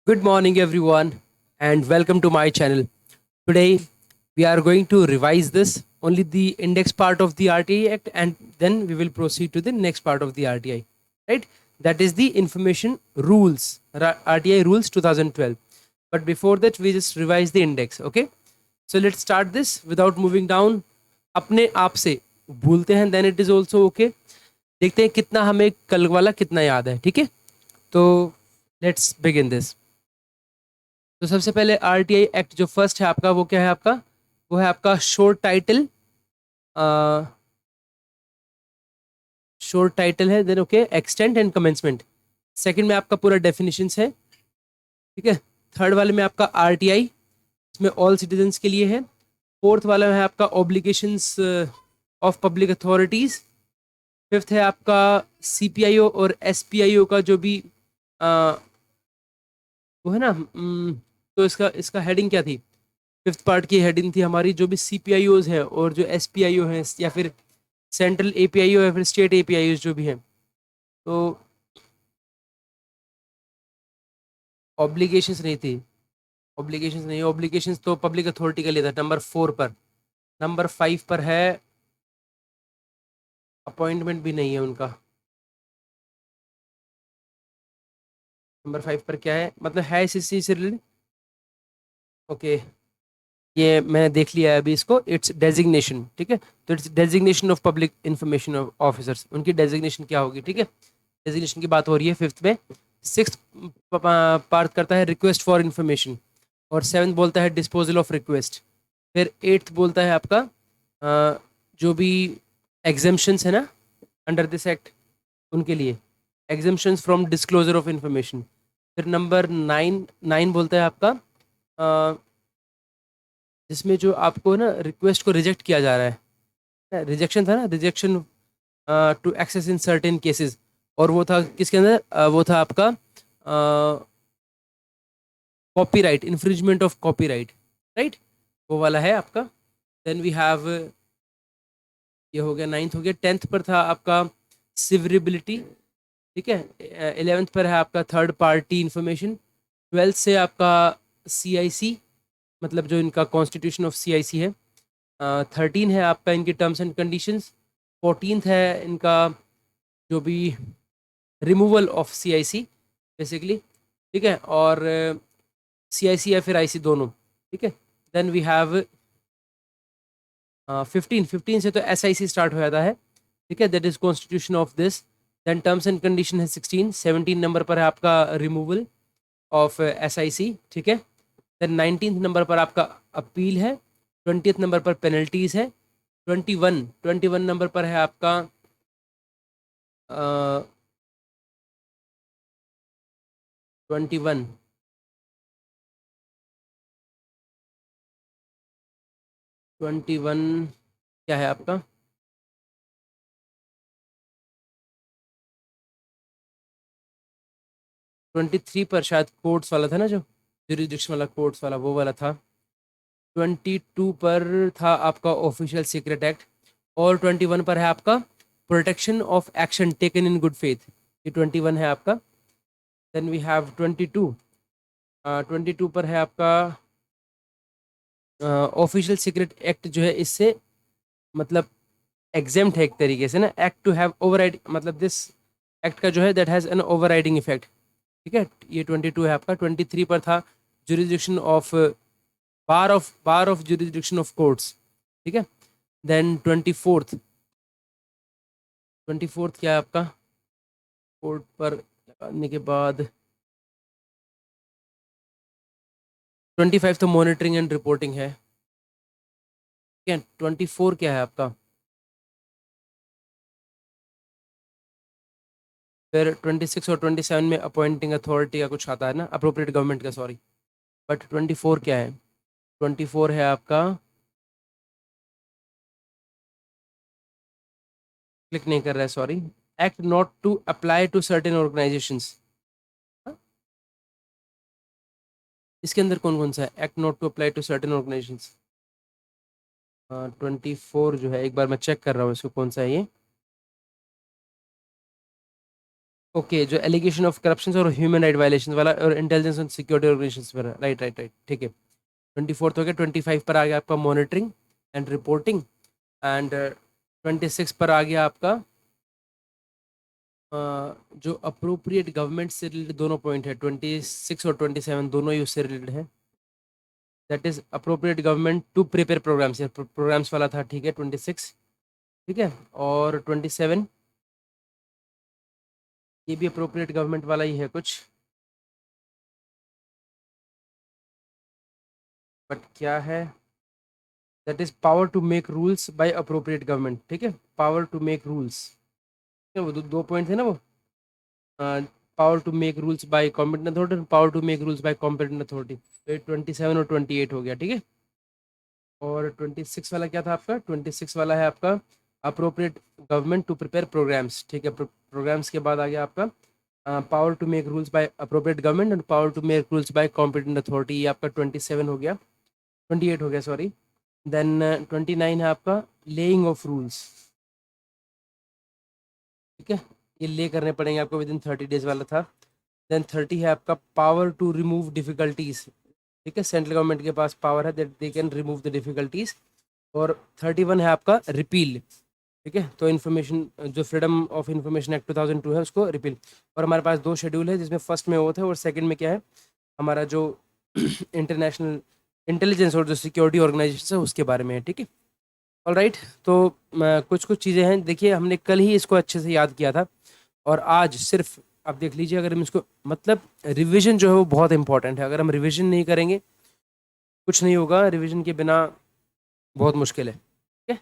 Good morning, everyone, and welcome to my channel. Today, we are going to revise this only the index part of the RTI Act, and then we will proceed to the next part of the RTI. Right? That is the Information Rules, RTI Rules 2012. But before that, we just revise the index. Okay? So let's start this without moving down. अपने आप से भूलते हैं, then it is also okay. देखते हैं कितना हमें कल वाला कितना याद है. ठीक है? तो लेट्स बिगिन दिस. तो सबसे पहले आरटीआई एक्ट जो फर्स्ट है आपका, वो क्या है आपका? वो है आपका शोर्ट टाइटल है, then okay extent and commencement. Second में आपका पूरा डेफिनेशंस है. ठीक है. थर्ड वाले में आपका आरटीआई, इसमें ऑल सिटीजन्स के लिए है. फोर्थ वाला है आपका obligations of public authorities. Fifth है आपका सीपीआईओ और एसपीआईओ का जो भी वो है ना. तो इसका इसका हेडिंग क्या थी? फिफ्थ पार्ट की हेडिंग थी हमारी, जो भी सीपीआईओज है और जो एसपीआईओ हैं या फिर सेंट्रल एपीआईओ या फिर स्टेट एपीआईओज जो भी हैं, तो ऑब्लिगेशंस नहीं थी. ऑब्लिगेशंस तो पब्लिक अथॉरिटी का लिए था नंबर 4 पर. नंबर 5 पर है अपॉइंटमेंट, भी नहीं है उनका. नंबर 5 पर क्या है, मतलब है इसी से रिलेटेड. ओके, ये मैंने देख लिया है अभी इसको. It's designation. ठीक है. तो it's designation of public information officers, उनकी डेजिग्नेशन क्या होगी. ठीक है. डेजिग्नेशन की बात हो रही है फिफ्थ में. सिक्स पार्ट करता है रिक्वेस्ट फॉर इंफॉर्मेशन, और सेवन्थ बोलता है डिस्पोजल ऑफ रिक्वेस्ट. फिर एट्थ बोलता है आपका जो भी एग्जेम्पशंस है ना अंडर दिस एक्ट, उनके लिए exemptions from disclosure of information. फिर नंबर नाइन नाइन बोलता है आपका जिसमें जो आपको ना रिक्वेस्ट को रिजेक्ट किया जा रहा है. रिजेक्शन था ना, rejection to access in certain cases. और वो था किसके अंदर? वो था आपका copyright, infringement of copyright. Right, वो वाला है आपका. देन वी हैव, ये हो गया नाइन्थ, हो गया. टेंथ पर था आपका सिवरेबिलिटी. ठीक है. इलेवेंथ पर है आपका थर्ड पार्टी इंफॉर्मेशन. ट्वेल्थ से आपका सीआईसी, मतलब जो इनका कॉन्स्टिट्यूशन ऑफ सीआईसी है. 13 है आपका इनकी टर्म्स एंड कंडीशंस. 14th है इनका जो भी रिमूवल ऑफ सीआईसी बेसिकली. ठीक है. और सीआईसी या फिर आईसी दोनों. ठीक है. देन वी हैव 15 से तो एसआईसी स्टार्ट हो जाता है. ठीक है. That is constitution of this. Then terms and condition है 16. 17 नंबर पर है आपका रिमूवल ऑफ एसआईसी. ठीक है. देन 19th नंबर पर आपका अपील है. 20th नंबर पर पेनल्टीज है. 21 नंबर पर है आपका 21 21 क्या है आपका? 23 पर शायद कोर्ट्स वाला था ना, जो जुरिडिक्शन वाला, कोर्ट्स वाला, वो वाला था. 22 पर था आपका ऑफिशियल सीक्रेट एक्ट. और 21 पर है आपका protection of action taken in good faith. ये 21 है आपका. Then we have 22. 22 पर है आपका ऑफिशियल सीक्रेट एक्ट, जो है इससे मतलब एग्जेम्प्ट है एक तरीके से ना. एक्ट टू हैव ओवरराइड, मतलब दिस एक्ट का जो है that has an overriding effect. ठीक है. ये 22 है आपका. 23 पर था jurisdiction of bar of jurisdiction of courts. ठीक है. देन 24th क्या है आपका? कोर्ट पर लगाने के बाद 25 तो मॉनिटरिंग एंड रिपोर्टिंग है. ठीक है. 24 क्या है आपका? फिर 26 और 27 में अपॉइंटिंग अथॉरिटी का कुछ आता है ना, अप्रोप्रिएट गवर्नमेंट का, सॉरी. बट 24 क्या है? 24 है आपका, क्लिक नहीं कर रहा है, sorry. Act not to apply to certain organisations. इसके अंदर कौन कौन सा है? Act not to apply to certain organisations. 24 जो है, एक बार मैं चेक कर रहा हूँ इसको कौन सा है ये. ओके, जो एलिगेशन ऑफ करप्शन और ह्यूमन राइट वायलेशन वाला और इंटेलिजेंस एंड सिक्योरिटी ऑर्गेनाइजेशंस पर, राइट राइट राइट, ठीक है। 24 हो गया। 25 पर आ गया आपका मॉनिटरिंग एंड रिपोर्टिंग, एंड 26 पर आ गया आपका जो अप्रोप्रिएट गवर्नमेंट से रिलेटेड दोनों पॉइंट है, 26 और 27 दोनों ही उससे रिलेटेड है। That is appropriate government to prepare programmes, programmes वाला था, ठीक है 26, ठीक है। और 27 ये भी अप्रोप्रिएट गवर्नमेंट वाला ही है कुछ, बट क्या है, that is power to make rules by appropriate government, ठीक है। पावर टू मेक रूल्स, वो दो पॉइंट थे ना वो, power to make rules by competent authority, power to make rules by competent authority. तो 27 और 28 हो गया, ठीक है। और 26 वाला क्या था आपका, 26 वाला है आपका appropriate government to prepare programmes, ठीक है। प्रोग्राम्स के बाद आ गया आपका power to make rules by appropriate government and power to make rules by competent authority, ये आपका 27 हो गया, 28 हो गया सॉरी। देन 29 है आपका लेइंग ऑफ रूल्स, ठीक है। ये ले करने पड़ेंगे आपको विद इन 30 डेज वाला था। देन 30 है आपका पावर टू रिमूव डिफिकल्टीज, ठीक है। सेंट्रल गवर्नमेंट के पास पावर है that they can remove the difficulties. और 31 है आपका रिपील, ठीक है। तो इन्फॉर्मेशन जो फ्रीडम ऑफ इंफॉर्मेशन एक्ट 2002 है उसको रिपील। और हमारे पास दो शेड्यूल है जिसमें फर्स्ट में वो थे और सेकंड में क्या है हमारा जो इंटरनेशनल इंटेलिजेंस और जो सिक्योरिटी ऑर्गेनाइजेशन है उसके बारे में है, ठीक है। ऑल राइट, तो कुछ कुछ चीज़ें हैं, देखिए हमने कल ही इसको अच्छे से याद किया था और आज सिर्फ आप देख लीजिए, अगर हम इसको मतलब रिवीजन जो है वो बहुत इंपॉर्टेंट है। अगर हम रिवीजन नहीं करेंगे कुछ नहीं होगा, रिवीजन के बिना बहुत मुश्किल है, ठीक है।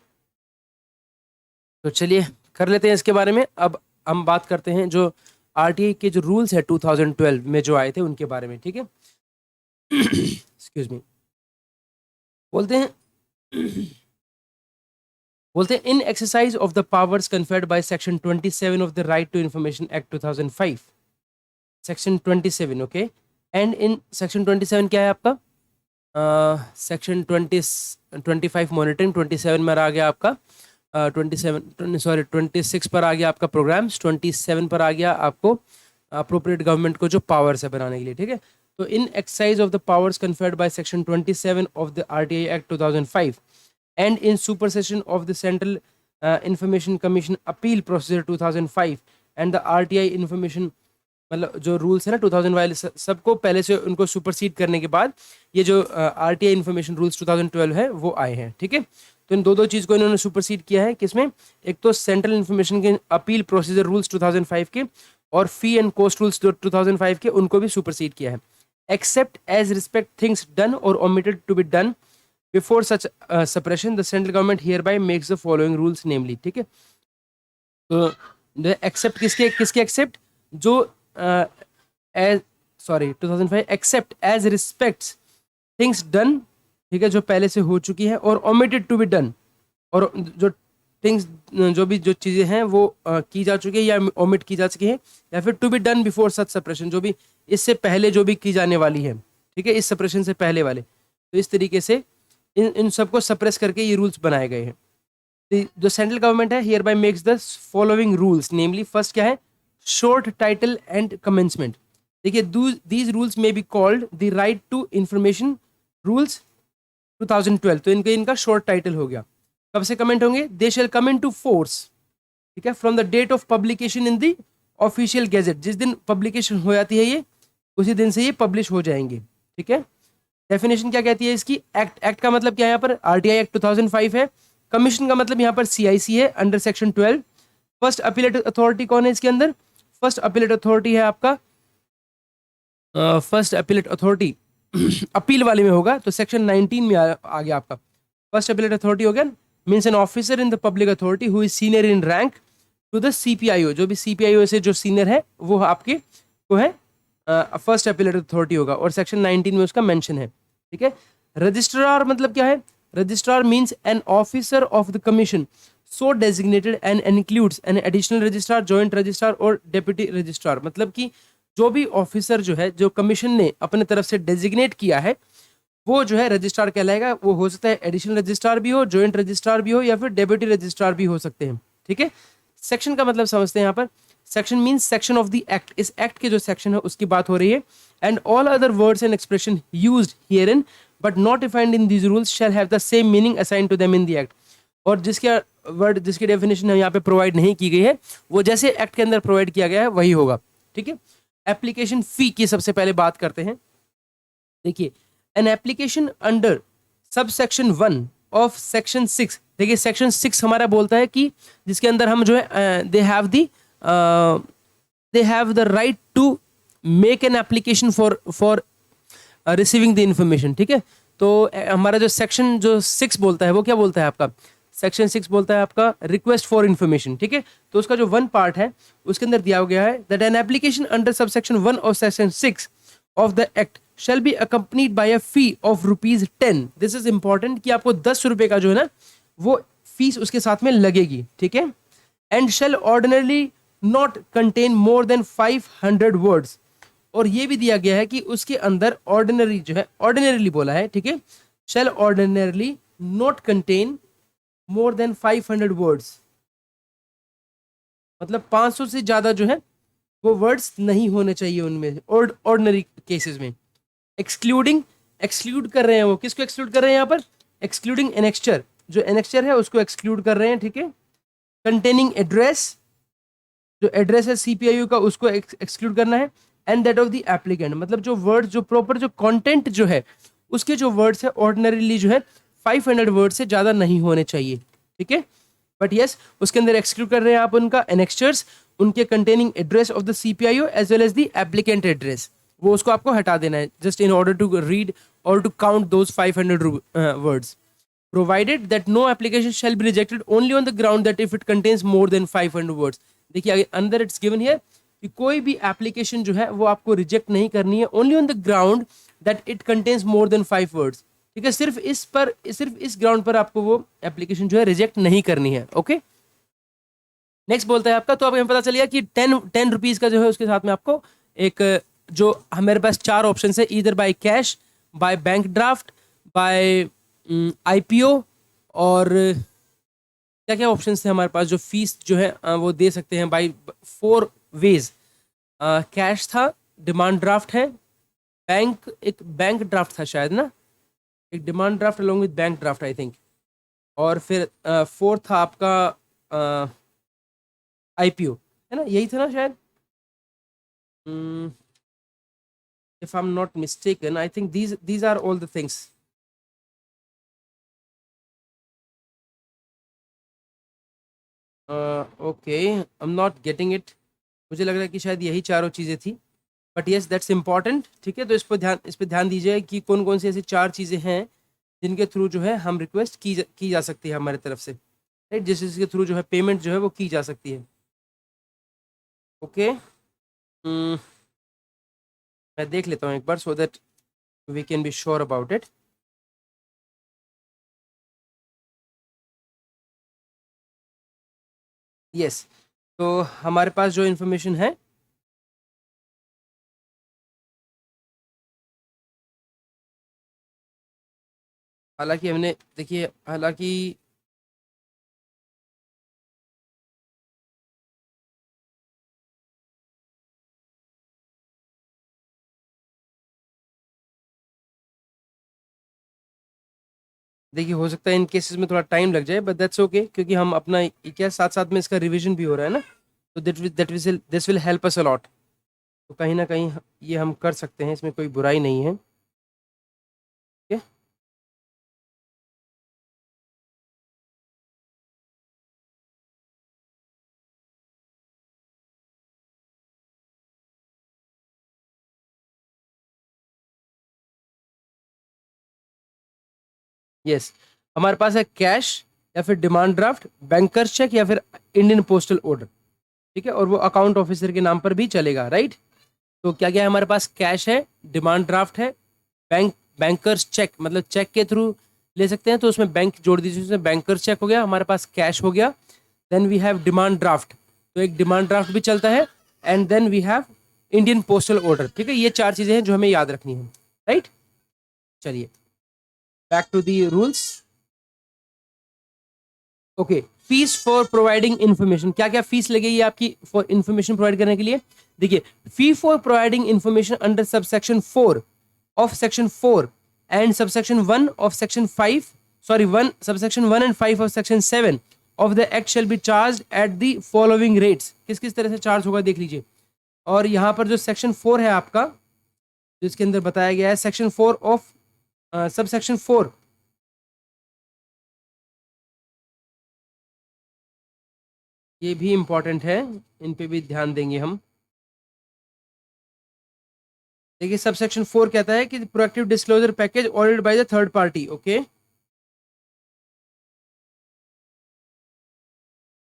तो चलिए कर लेते हैं इसके बारे में। अब हम बात करते हैं जो आरटीआई के जो रूल्स है 2012 में जो आए थे उनके बारे में, ठीक है। Excuse me. बोलते हैं बोलते हैं in exercise of the powers conferred by section 27 of the right to information act 2005, section 27, okay. And in section 27 क्या है आपका, सेक्शन 25 मॉनिटरिंग, 27 में आ गया आपका 26 पर आ गया आपका प्रोग्राम्स, 27 पर आ गया आपको अप्रोप्रिएट गवर्नमेंट को जो पावर्स है बनाने के लिए, ठीक है। तो in exercise of the powers conferred by section 27 of the RTI act 2005 and in supersession of the Central Information Commission Appeal Procedure 2005 and the RTI Information, मतलब जो रूल्स है ना 2000 वाले सबको पहले से उनको सुपरसीड करने के बाद ये जो RTI इन्फॉर्मेशन रूल्स 2012 है वो आए हैं, ठीक है। तो इन दो चीज़ को इन्होंने सुपरसीड किया है, किसमें, एक तो सेंट्रल इन्फॉर्मेशन के अपील प्रोसीजर रूल्स 2005 के और फी एंड कॉस्ट रूल्स 2005 के, उनको भी सुपरसीड किया है। Except as respect things done or omitted to be done before such suppression the central government hereby makes the following rules namely, ठीक है। तो एक्सेप्ट किसके किसके एक्सेप्ट, जो as sorry 2005 except as respects things done, ठीक है, जो पहले से हो चुकी है, और ओमिटेड टू बी डन, और जो थिंग्स जो भी जो चीज़ें हैं वो की जा चुकी है या ओमिट की जा चुकी है, या फिर to be done before such suppression, जो भी इससे पहले जो भी की जाने वाली है, ठीक है, इस सप्रेशन से पहले वाले। तो इस तरीके से इन सबको सप्रेस करके ये रूल्स बनाए गए हैं। जो सेंट्रल गवर्नमेंट है hereby makes the following rules namely, first क्या है, शॉर्ट टाइटल एंड कमेंसमेंट। देखिए दीज रूल्स में be called the right to information rules 2012, तो इनका शॉर्ट टाइटल हो गया। कब से कमेंट होंगे, दे शैल कम इन टू फोर्स, ठीक है, from the date of publication in the official gazette, जिस दिन पब्लिकेशन हो जाती है ये उसी दिन से ये पब्लिश हो जाएंगे, ठीक है। डेफिनेशन क्या कहती है इसकी, एक्ट का मतलब क्या है यहाँ पर, आरटीआई एक्ट 2005 है। कमीशन का मतलब यहाँ पर सीआईसी है under section 12। First appellate authority कौन है इसके अंदर, फर्स्ट अपीलेट अथॉरिटी है आपका फर्स्ट अपीलेट अथॉरिटी अपील वाले में होगा, तो सेक्शन 19 में आ गया आपका। फर्स्ट अपीलेट अथॉरिटी हो गया, means an officer in the public authority who is senior in rank to the CPIO, जो भी सीपीआईओ से जो सीनियर है वो आपके को है फर्स्ट अपीलेट अथॉरिटी होगा, और सेक्शन 19 में उसका मेंशन है, ठीक है। रजिस्ट्रार मतलब क्या है, registrar means an officer of the commission so designated and includes an additional registrar, joint registrar और डेप्यूटी रजिस्ट्रार, मतलब कि जो भी ऑफिसर जो है जो कमीशन ने अपने तरफ से डेजिग्नेट किया है वो जो है रजिस्ट्रार कहलाएगा। वो हो सकता है एडिशनल रजिस्ट्रार भी हो, जॉइंट रजिस्ट्रार भी हो, या फिर डेप्यूटी रजिस्ट्रार भी हो सकते हैं, ठीक है। सेक्शन का मतलब समझते हैं यहाँ पर, section means section of the act, इस एक्ट के जो सेक्शन है उसकी बात हो रही है. And all other words and expression used herein but not defined in these rules shall have the same meaning assigned to them in the act. और जिसके वर्ड जिसकी डेफिनेशन यहाँ पे प्रोवाइड नहीं की गई है वो जैसे एक्ट के अंदर प्रोवाइड किया गया है वही होगा. ठीक है. एप्लीकेशन फी की सबसे पहले बात करते हैं. देखिए, an application under sub section 1 of section 6. देखिए सेक्शन 6 हमारा बोलता है कि जिसके अंदर हम जो है they have the right to make an application for receiving the information. ठीक है. तो हमारा जो सेक्शन जो 6 बोलता है वो क्या बोलता है आपका, सेक्शन 6 बोलता है आपका रिक्वेस्ट फॉर इन्फॉर्मेशन. ठीक है. तो उसका जो 1 पार्ट है उसके अंदर दिया गया है that an application under sub section 1 of section 6 of the act shall be accompanied by a fee of ₹10. This is important कि आपको 10 रुपए का जो है ना वो फीस उसके साथ में लगेगी. ठीक है. and shall ordinarily not contain more than 500 words. और ये भी दिया गया है कि उसके अंदर ऑर्डिनरी जो है, ऑर्डिनरीली बोला है. ठीक है. shall ordinarily not contain more than 500 words. मतलब 500 से ज्यादा जो है वो वर्ड्स नहीं होने चाहिए उनमें ऑर्डिनरी केसेस में. एक्सक्लूडिंग, एक्सक्लूड कर रहे हैं वो, किसको एक्सक्लूड कर रहे हैं यहाँ पर, एक्सक्लूडिंग एनेक्स्चर, जो एनेक्स्चर है उसको एक्सक्लूड कर रहे हैं. ठीक है. कंटेनिंग एड्रेस, जो एड्रेस है सीपीआईयू का उसको एक्सक्लूड करना है. And that of the applicant, मतलब जो वर्ड जो प्रॉपर जो कंटेंट जो है उसके जो वर्ड्स है ऑर्डिनरीली जो है 500 वर्ड से ज्यादा नहीं होने चाहिए. ठीक है. बट यस उसके अंदर एक्सक्लूड कर रहे हैं आप उनका एनेक्स्चर्स, उनके containing address of the CPIO as well as the applicant address, वो उसको आपको हटा देना है just in order to read or to count those 500 words. Provided that no application shall be rejected only on the ground that if it contains more than 500 words. देखिए अंदर it's given here कि कोई भी application जो है वो आपको reject नहीं करनी है only on the ground that it contains more then 5 words. ठीक है. सिर्फ इस ग्राउंड पर आपको वो एप्लीकेशन जो है रिजेक्ट नहीं करनी है. ओके. नेक्स्ट बोलता है आपका, तो अब हमें पता चल गया कि 10 रुपीज का जो है उसके साथ में आपको एक जो हमारे पास 4 ऑप्शन है, इधर by cash, by bank draft, by IPO और क्या क्या ऑप्शन थे हमारे पास जो फीस जो है वो दे सकते हैं बाय 4 वेज. कैश था, डिमांड ड्राफ्ट है, एक बैंक ड्राफ्ट था शायद ना, एक demand draft along with bank draft I think, और फिर 4 था आपका आईपीओ, है ना, यही था ना शायद. If I'm not mistaken, I think these are all the things. Okay, I'm not getting it. मुझे लग रहा है कि शायद यही चारों चीज़ें थी. But yes that's important. ठीक है. तो इस पर ध्यान दीजिए कि कौन कौन सी ऐसी 4 चीज़ें हैं जिनके थ्रू जो है हम रिक्वेस्ट की जा सकती है हमारी तरफ से, राइट, जिसके थ्रू जो है पेमेंट जो है वो की जा सकती है. ओके. मैं देख लेता हूँ एक बार so that we can be sure about it. Yes. तो हमारे पास जो इन्फॉर्मेशन है हालांकि हमने देखिए हालांकि देखिए हो सकता है इन केसेस में थोड़ा टाइम लग जाए बट दैट्स ओके, क्योंकि हम अपना क्या साथ साथ में इसका रिवीजन भी हो रहा है ना, तो this will help us a lot. तो कहीं ना कहीं ये हम कर सकते हैं, इसमें कोई बुराई नहीं है. ओके. यस. हमारे पास है कैश या फिर डिमांड ड्राफ्ट, बैंकर्स चेक या फिर इंडियन पोस्टल ऑर्डर. ठीक है. और वो अकाउंट ऑफिसर के नाम पर भी चलेगा, राइट. तो क्या क्या है हमारे पास, कैश है, डिमांड ड्राफ्ट है, बैंकर्स चेक मतलब चेक के थ्रू ले सकते हैं तो उसमें बैंक जोड़ दीजिए, उसमें बैंकर्स चेक हो गया, हमारे पास कैश हो गया. Then we have demand draft, तो एक डिमांड ड्राफ्ट भी चलता है. And then we have Indian postal order. ठीक है. ये 4 चीजें हैं जो हमें याद रखनी है, राइट. चलिए back to the rules. Okay. Fees for providing information, क्या क्या फीस लगेगी आपकी फॉर इन्फॉर्मेशन प्रोवाइड करने के लिए? देखिए, fee for providing information under subsection 4 of section 4 and subsection 1 of section 5, sorry 1 subsection 1 and 5 of section 7 of the act shall be charge at the following rates. किस किस तरह से चार्ज होगा देख लीजिए। और यहाँ पर जो सेक्शन 4 है आपका, जिसके अंदर बताया गया है सेक्शन 4 ऑफ सबसेक्शन 4, ये भी इंपॉर्टेंट है, इन पे भी ध्यान देंगे हम। देखिए सबसेक्शन 4 कहता है कि proactive disclosure package audited by the third party. Okay,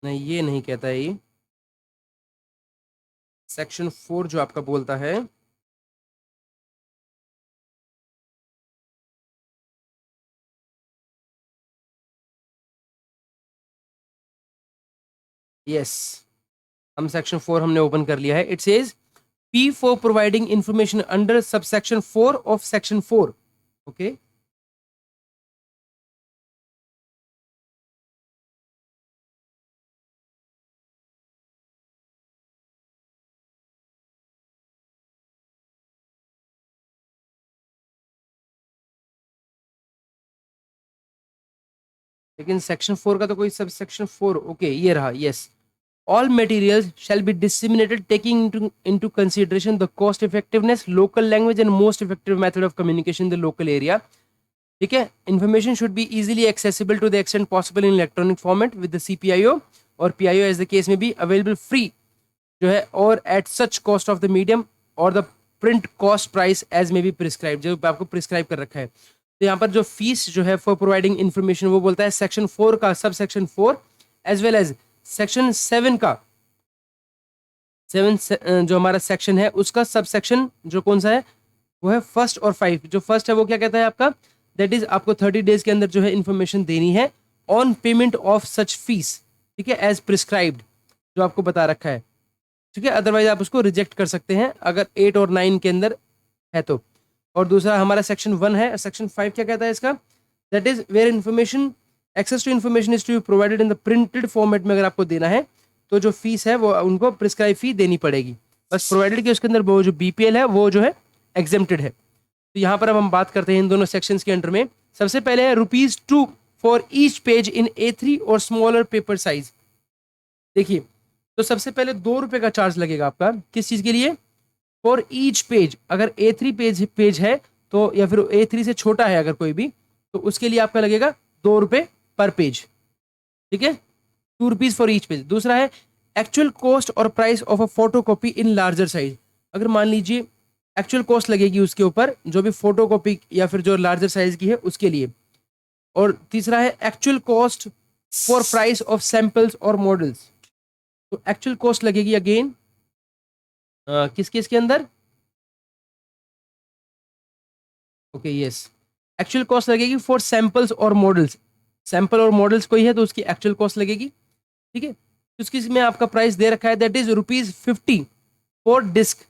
नहीं ये नहीं कहता है, ये सेक्शन 4 जो आपका बोलता है, यस, हम सेक्शन 4 हमने ओपन कर लिया है। It says P for providing information under subsection 4 of section 4. Okay. लेकिन सेक्शन 4 का तो कोई सब सेक्शन 4, ओके ये रहा, yes. All materials shall be disseminated taking into consideration the cost effectiveness, local language and most effective method of communication in the local area. ठीक है, information should be easily accessible to the extent possible in electronic format with the CPIO or PIO as the case may be available free जो है, और at such cost of the medium or the print cost price as may be prescribed, जो आपको prescribe कर रखा है। तो यहाँ पर जो फीस जो है फॉर प्रोवाइडिंग इन्फॉर्मेशन वो बोलता है सेक्शन 4 का sub section 4 as well as section 7 का 7 जो हमारा सेक्शन है उसका सब सेक्शन जो कौन सा है वो है फर्स्ट और 5। जो फर्स्ट है वो क्या कहता है आपका, दैट इज आपको 30 डेज के अंदर जो है इन्फॉर्मेशन देनी है on payment of such fees, ठीक है, एज प्रिस्क्राइब्ड जो आपको बता रखा है, ठीक है। अदरवाइज आप उसको रिजेक्ट कर सकते हैं अगर 8 और 9 के अंदर है तो। और दूसरा हमारा सेक्शन 1 है। सेक्शन 5 क्या कहता है इसका, that is where information access to information is to be provided in the printed format में अगर आपको देना है तो जो फीस है वो उनको प्रिस्क्राइब फी देनी पड़ेगी, बस प्रोवाइडेड की उसके अंदर वो जो बीपीएल है वो जो है एग्जेम्प्टेड है। तो यहाँ पर अब हम बात करते हैं इन दोनों सेक्शंस के अंडर में। सबसे पहले है ₹2 for each page in A3 और स्मॉलर पेपर साइज। देखिए तो सबसे पहले ₹2 का चार्ज लगेगा आपका, किस चीज के लिए, फॉर ईच पेज। अगर A3 पेज है तो, या फिर A3 से छोटा है अगर कोई भी, तो उसके लिए आपका लगेगा ₹2 पर पेज, ठीक है, ₹2 फॉर ईच पेज। दूसरा है एक्चुअल कॉस्ट और price of a photo copy in larger size. अगर मान लीजिए एक्चुअल कॉस्ट लगेगी उसके ऊपर जो भी फोटो कॉपी या फिर जो लार्जर साइज की है उसके लिए। और तीसरा है actual cost for price of samples और मॉडल्स। तो एक्चुअल कॉस्ट लगेगी अगेन किस केस के अंदर, ओके यस, एक्चुअल कॉस्ट लगेगी फॉर सैंपल्स और मॉडल्स। सैंपल और मॉडल्स कोई है तो उसकी एक्चुअल कॉस्ट लगेगी, ठीक है। उसकी में आपका प्राइस दे रखा है दैट इज ₹50 फॉर डिस्क।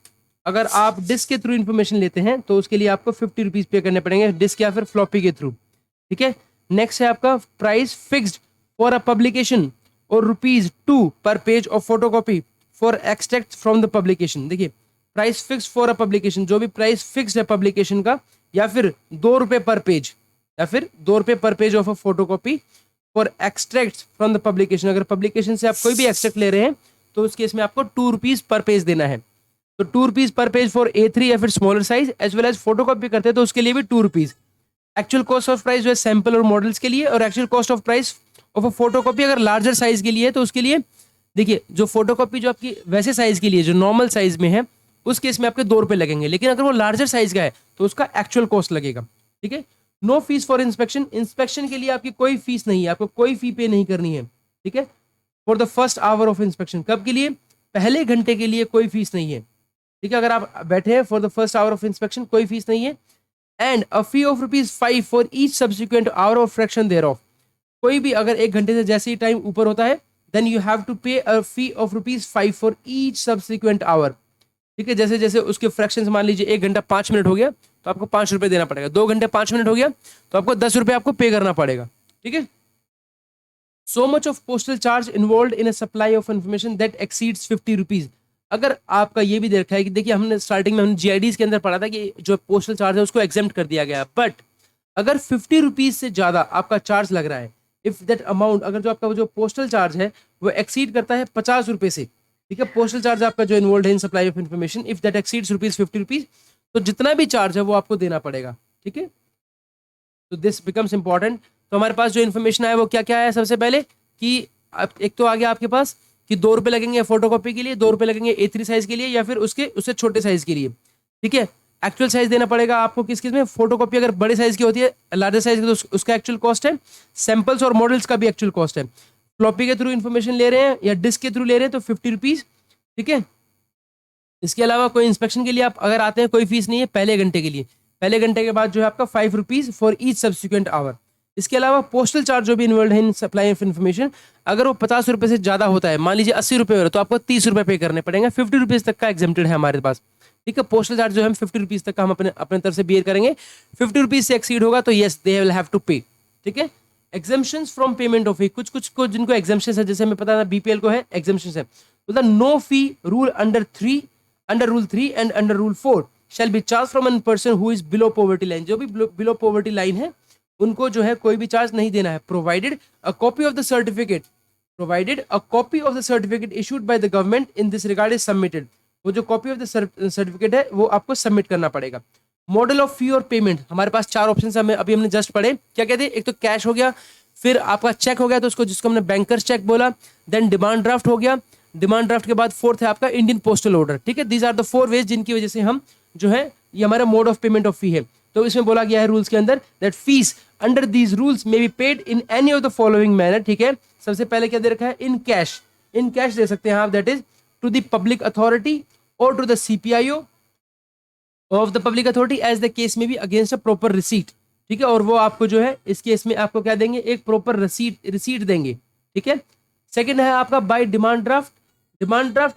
अगर आप डिस्क के थ्रू इन्फॉर्मेशन लेते हैं तो उसके लिए आपको ₹50 पे करने पड़ेंगे, डिस्क या फिर फ्लॉपी के थ्रू, ठीक है। नेक्स्ट है आपका price fixed for a publication or ₹2 per page of photo copy for extract from the publication. देखिए price fix for a publication, जो भी प्राइस फिक्स्ड है पब्लिकेशन का, या फिर ₹2 पर पेज, या फिर ₹2 per page of a photo copy for extract from the publication. अगर पब्लिकेशन से आप कोई भी एक्सट्रैक्ट ले रहे हैं तो उस केस में आपको ₹2 पर पेज देना है। तो ₹2 पर पेज फॉर A3 या फिर smaller size as well as photocopy करते हैं तो उसके लिए भी ₹2। एक्चुअल कॉस्ट ऑफ प्राइस जो है सैंपल और मॉडल्स के लिए, और actual cost of price of a photo copy अगर लार्जर साइज के लिए है तो उसके लिए देखिए जो फोटो कॉपी जो आपकी वैसे साइज के लिए जो नॉर्मल साइज में है उस केस में आपके ₹2 लगेंगे, लेकिन अगर वो लार्जर साइज का है तो उसका एक्चुअल कॉस्ट लगेगा, ठीक है। No fees for inspection, inspection के लिए आपकी कोई फीस नहीं है, आपको कोई फी पे नहीं करनी है, ठीक है। For the first hour of inspection, कब के लिए, पहले घंटे के लिए कोई फीस नहीं है, ठीक है। अगर आप बैठे हैं for the first hour of inspection कोई फीस नहीं है। And a fee of ₹5 for each subsequent hour of fraction thereof. कोई भी अगर 1 घंटे से जैसे ही टाइम ऊपर होता है then you have to pay a fee of ₹5 for each subsequent hour, ठीक है। जैसे जैसे उसके फ्रैक्शन, मान लीजिए 1 घंटा 5 मिनट हो गया तो आपको ₹5 देना पड़ेगा, 2 घंटे 5 मिनट हो गया तो आपको ₹10 आपको पे करना पड़ेगा, ठीक है। So much of postal charge involve in a supply of information that exceeds 50 rupees. अगर आपका ये भी दे रखा है कि देखिए हमने स्टार्टिंग में हमने जीआईडीज के अंदर पढ़ा था कि जो पोस्टल चार्ज है उसको एग्जेम्प्ट कर दिया गया, बट अगर 50 रुपीज से ज्यादा आपका चार्ज लग रहा है, इफ दैट अमाउंट, अगर जो आपका जो पोस्टल चार्ज है वो एक्सीड करता है 50 रुपए से, ठीक है, पोस्टल चार्ज आपका जो इन्वॉल्व है in supply of information, if that exceeds rupees 50 rupees, तो जितना भी चार्ज है वो आपको देना पड़ेगा, ठीक है। तो दिस बिकम्स इंपॉर्टेंट। तो हमारे पास जो इन्फॉर्मेशन है वो क्या क्या है, सबसे पहले कि एक तो आ गया आपके पास कि 2 रुपए लगेंगे फोटोकॉपी के लिए, 2 रुपए लगेंगे A3 साइज के लिए या फिर उससे छोटे साइज के लिए, ठीक है। एक्चुअल साइज देना पड़ेगा आपको किस किस में, फोटोकॉपी अगर बड़े साइज की होती है, लार्जर साइज की, तो उसका एक्चुअल कॉस्ट है, सैंपल्स और मॉडल्स का भी एक्चुअल कॉस्ट है। फ्लॉपी के थ्रू इन्फॉर्मेशन ले रहे हैं या डिस्क के थ्रू ले रहे हैं तो 50 रुपीज, ठीक है। इसके अलावा कोई इंस्पेक्शन के लिए आप अगर आते हैं कोई फीस नहीं है पहले घंटे के लिए, पहले घंटे के बाद जो है आपका 5 rupees for each subsequent hour. इसके अलावा पोस्टल चार्ज जो भी इन्वॉल्व है इन सप्लाई ऑफ इन्फॉर्मेशन, अगर वो 50 रुपए से ज्यादा होता है, मान लीजिए 80 रुपए हो रहा है, तो आपको 30 रुपए पे करने पड़ेंगे। 50 रुपीज तक का एग्जेम्प्टेड है हमारे पास, ठीक है। पोस्टल चार्ज जो है हम 50 रुपीज तक का हम अपने अपने तरफ से बियर करेंगे। 50 रुपीज से एक्सीड होगा तो yes they will have to pay, ठीक है। Exemptions from payment of fee, कुछ कुछ को जिनको एग्जाम्पशन है, जैसे हमें पता था बीपीएल को है एग्जाम्पशन है, मतलब no fee rule under rule 3 and under rule 4 shall be charge from an person who is below poverty line. जो भी बिलो पॉवर्टी लाइन है उनको जो है कोई भी चार्ज नहीं देना है, provided a copy of the certificate issued by the government in this regard is submitted. वो जो कॉपी ऑफ द सर्टिफिकेट है वो आपको सबमिट करना पड़ेगा। मॉडल ऑफ फी और पेमेंट, हमारे पास 4 ऑप्शन हमें अभी हमने जस्ट पढ़े, क्या कहते हैं, एक तो कैश हो गया, फिर आपका चेक हो गया तो उसको जिसको हमने बैंकर्स चेक बोला, देन डिमांड ड्राफ्ट हो गया, डिमांड ड्राफ्ट के बाद फोर्थ है आपका इंडियन पोस्टल ऑर्डर, ठीक है। दीज आर द 4 वेज जिनकी वजह से हम जो है ये हमारा मोड ऑफ पेमेंट ऑफ फी है। तो इसमें बोला गया है रूल्स के अंदर that fees under these rules may be paid in any of the following manner, ठीक है। सबसे पहले क्या दे रखा है, इन कैश दे सकते हैं आप, that is to the public authority or to the CPIO of the public authority as the case में भी अगेंस्ट अ प्रॉपर रिसीट, ठीक है। और वो आपको जो है इस केस में आपको क्या देंगे, एक प्रॉपर रिसीट देंगे, ठीक है। सेकंड है आपका बाय डिमांड ड्राफ्ट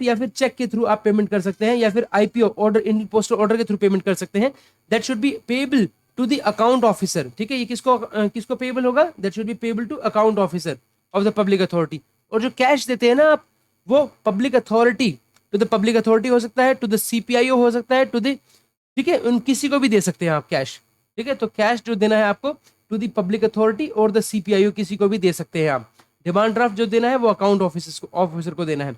या फिर चेक के थ्रू आप पेमेंट कर सकते हैं, या फिर IPO order, Indian postal order के थ्रू पेमेंट कर सकते हैं। That should be payable to the account officer, ठीक है। ये किसको पेएबल होगा, that should be payable to account officer of the public authority. और जो कैश देते हैं ना आप, वो public authority to the public authority हो सकता है, टू द सीपीआईओ हो सकता है, टू द, ठीक है, उन किसी को भी दे सकते हैं आप कैश, ठीक है। तो कैश जो देना है आपको टू द पब्लिक अथॉरिटी और द सीपीआईओ किसी को भी दे सकते हैं आप। डिमांड ड्राफ्ट जो देना है वो अकाउंट ऑफिसर को देना है,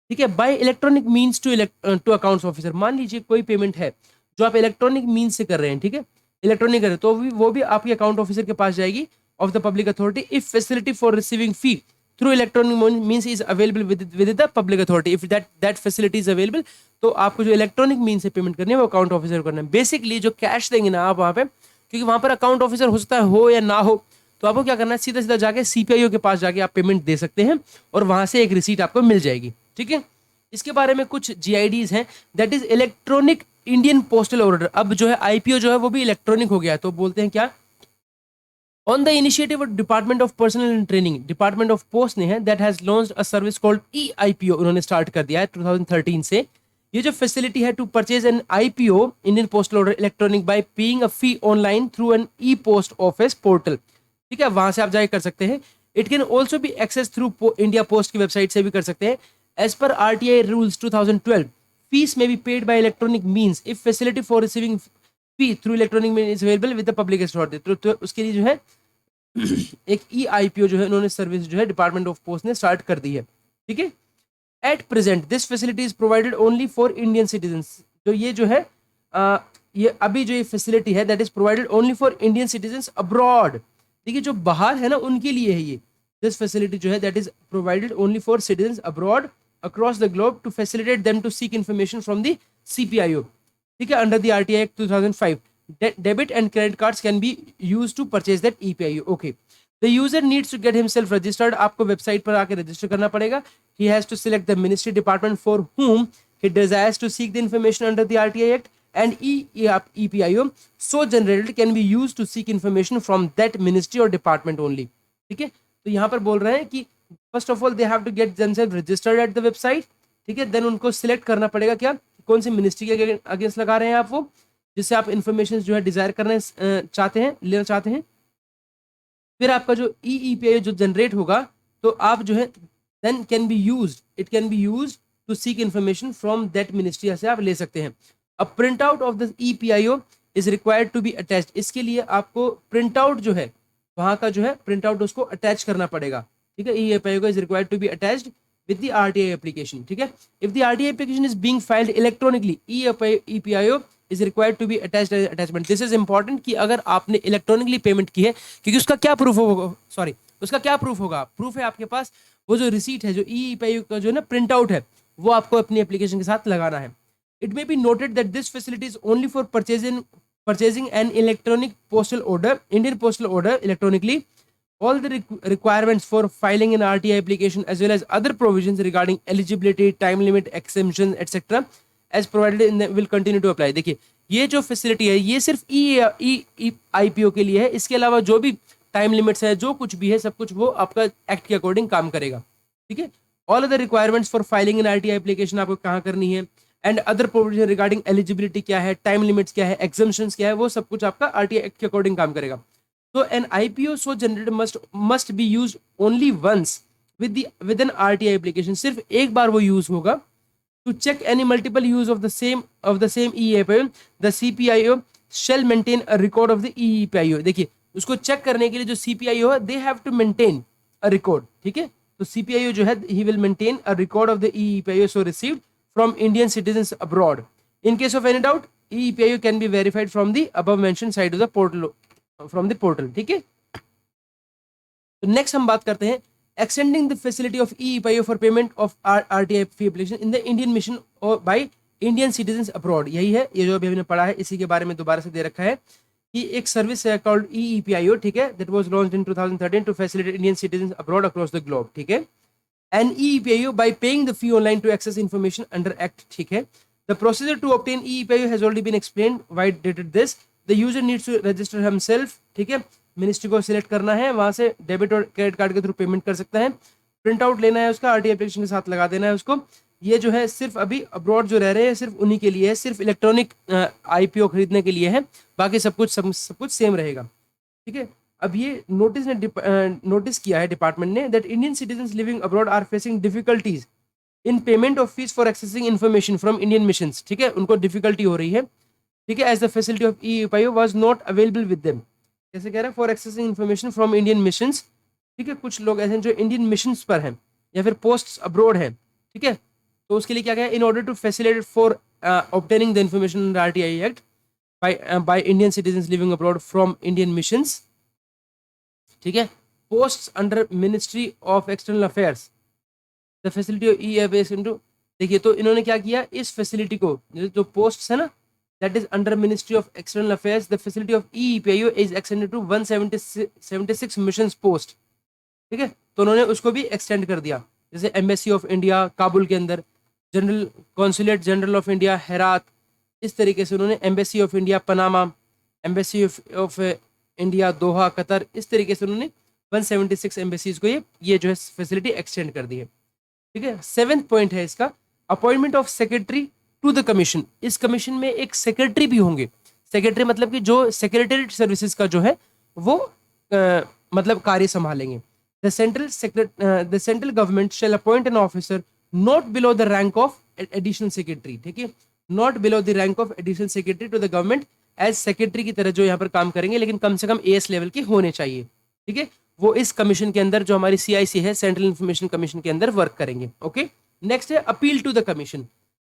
ठीक है। By electronic means to accounts officer, मान लीजिए कोई पेमेंट है जो आप इलेक्ट्रॉनिक मीन्स से कर रहे हैं, ठीक है, इलेक्ट्रॉनिक कर रहे हैं, तो वो भी आपके अकाउंट ऑफिसर के पास जाएगी of the public authority if facility for receiving fee through electronic means is available with the public authority, if that facility is available, तो आपको जो इलेक्ट्रॉनिक मीन से पेमेंट करनी है वो अकाउंट ऑफिसर को करना है। बेसिकली जो कैश देंगे ना आप वहां पे, क्योंकि वहां पर अकाउंट ऑफिसर हो सकता है हो या ना हो, तो आपको क्या करना है, सीधा सीधा जाके सीपीआईओ के पास जाके आप पेमेंट दे सकते हैं और वहां से एक रिसीट आपको मिल जाएगी, ठीक है। इसके बारे में कुछ जीआईडीज हैं, that is electronic Indian postal order. अब जो है आईपीओ जो है वो भी इलेक्ट्रॉनिक हो गया, तो बोलते हैं क्या, on the initiative of department of personal and training, department of post ने है, that has launched a service called e IPO, उन्होंने स्टार्ट कर दिया है 2013 से। ये जो फैसिलिटी है to purchase an IPO Indian postal order electronic by paying a fee online through an e post office portal, ठीक है, वहां से आप जाके कर सकते हैं। इट कैन ऑल्सो भी एक्सेस थ्रू इंडिया पोस्ट की वेबसाइट से भी कर सकते हैं। As per RTI rules 2012 fees may be paid by electronic means if facility for receiving fee through electronic means is available with the public authority। तो उसके लिए जो है एक ई-आईपीओ जो है उन्होंने सर्विस जो है डिपार्टमेंट ऑफ पोस्ट ने स्टार्ट कर दी है, ठीक है। At present this facility is provided only for Indian citizen, जो ये जो है ये अभी जो ये फैसिलिटी है that is provided only for Indian citizen abroad, ठीक है, जो बाहर है ना उनके लिए है ये। दिस फैसिलिटी जो है that is provided only for citizen abroad across the globe to facilitate them to seek information from the CPIO, ठीक है, under the RTI Act 2005. Debit and credit cards can be used to purchase that EPIO. Okay, the user needs to get himself registered. आपको website पर आके register करना पड़ेगा. He has to select the ministry department for whom he desires to seek the information under the RTI Act, and EPIO so generated can be used to seek information from that ministry or department only. ठीक है, तो यहाँ पर बोल रहे हैं कि first of all they have to get themselves registered at the website, ठीक है, देन उनको सिलेक्ट करना पड़ेगा क्या, कौन सी मिनिस्ट्री के अगेंस्ट लगा रहे हैं आप, वो जिससे आप इन्फॉर्मेशन जो है डिजायर करना चाहते हैं, लेना चाहते हैं। फिर आपका जो ईपीआईओ जो जनरेट होगा तो आप जो है then can be used, it can be used to seek information from that ministry से आप ले सकते हैं। अब print out of the EPIO is required to be attached, इसके लिए आपको प्रिंट आउट जो है वहां का जो है प्रिंट आउट उसको अटैच करना पड़ेगा, ठीक है। EPIO is required to be attached with the RTI application, ठीक है। If the RTI application is being filed electronically, EPIO is required to be attached as attachment. This is important कि अगर आपने इलेक्ट्रॉनिकली पेमेंट की है, क्योंकि उसका क्या प्रूफ होगा, सॉरी उसका क्या प्रूफ होगा, प्रूफ है आपके पास वो जो रिसीट है, जो EPIO का जो है ना प्रिंट आउट है, वो आपको अपनी एप्लीकेशन के साथ लगाना है। It may be noted that this facility is only for purchasing an electronic postal order, Indian postal order electronically. All the requirements for filing an RTI application as well as other provisions regarding eligibility, time limit, exemption, etc. as provided in the will continue to apply. देखिए ये जो facility है ये सिर्फ IPO के लिए है, इसके अलावा जो भी टाइम लिमिट्स है, जो कुछ भी है, सब कुछ वो आपका एक्ट के अकॉर्डिंग काम करेगा, ठीक है। All other requirements for filing in RTI application आपको कहाँ करनी है, and other provision regarding eligibility क्या है, टाइम लिमिट्स क्या है, एग्जम्पशंस क्या है, वो सब कुछ आपका RTI एक्ट के अकॉर्डिंग काम करेगा। So an IPO so generated must be used only once with an RTI application. सिर्फ एक बार वो यूज होगा। To check any multiple use of the same EPIO, the CPIO shall maintain a record of the EPIO. देखिए उसको check करने के लिए जो CPIO है, they have to maintain a record, ठीक है। तो CPIO जो है he will maintain a record of the EPIO so received from Indian citizens abroad. In case of any doubt, EPIO can be verified from the above mentioned side of the portal, from the portal, ठीक है। तो next हम बात करते हैं extending the facility of EPIO for payment of RTI fee application in the Indian mission और by Indian citizen abroad. यही है, ये जो अभी हमने पढ़ा है इसी के बारे में दोबारा से दे रखा है कि एक सर्विस है कॉल्ड EPIO, ठीक है, that was launched in 2013 to facilitate Indian citizen abroad across the globe, ठीक है। And EPIO by paying the fee online to access information under act, ठीक है। The procedure to obtain EPIO has already been explained why did this. The user needs to register himself, ठीक है, ministry को select करना है, वहां से debit और क्रेडिट कार्ड के थ्रू पेमेंट कर सकता है, प्रिंट आउट लेना है उसका, RTI एप्लीकेशन के साथ लगा देना है उसको। ये जो है सिर्फ अभी अब्रॉड जो रह रहे हैं सिर्फ उन्हीं के लिए है, सिर्फ इलेक्ट्रॉनिक IPO खरीदने के लिए है, बाकी सब कुछ सेम रहेगा, ठीक है। अब ये नोटिस किया है डिपार्टमेंट ने that Indian citizen living abroad are facing difficulties in payment of fees for accessing information from Indian missions, ठीक है, उनको डिफिकल्टी हो रही है, ठीक है, as the facility of EPIO was not available with them. कैसे कह रहे हैं, for accessing information from Indian missions, ठीक है, कुछ लोग ऐसे हैं जो इंडियन मिशंस पर हैं या फिर पोस्ट अब्रॉड हैं, ठीक है, तो उसके लिए क्या कहा, in order to facilitate for obtaining the information in RTI act by Indian citizen living abroad from Indian missions, ठीक है, post under ministry of external affairs, the facility of EPIO। देखिए तो इन्होंने क्या किया, इस फैसिलिटी को जो पोस्ट है ना, that is under Ministry of External Affairs, the facility of EPIO is extended to 176 missions post, ठीक है, तो उन्होंने उसको भी एक्सटेंड कर दिया, जैसे एम्बेसी ऑफ इंडिया काबुल के अंदर, general consulate general of India Herat, इस तरीके से उन्होंने embassy of India Panama, embassy of India Doha Qatar, इस तरीके से उन्होंने 176 एम्बेसीज को ये जो है फैसिलिटी एक्सटेंड कर दी है, ठीक है। 7th पॉइंट है इसका, appointment of secretary to the commission. इस कमीशन में एक सेक्रेटरी भी होंगे, सेक्रेटरी मतलब कि जो सेक्रेटरीट सर्विसेज का जो है वो मतलब कार्य संभालेंगे। The central government shall appoint an officer not below the rank of additional secretary, ठीक है, not below the rank of additional secretary to the government as secretary की तरह जो यहाँ पर काम करेंगे, लेकिन कम से कम AS लेवल के होने चाहिए, ठीक है, वो इस कमीशन के अंदर जो हमारी CIC है, सेंट्रल इंफॉर्मेशन कमीशन के अंदर वर्क करेंगे, ओके। नेक्स्ट है अपील टू द कमीशन।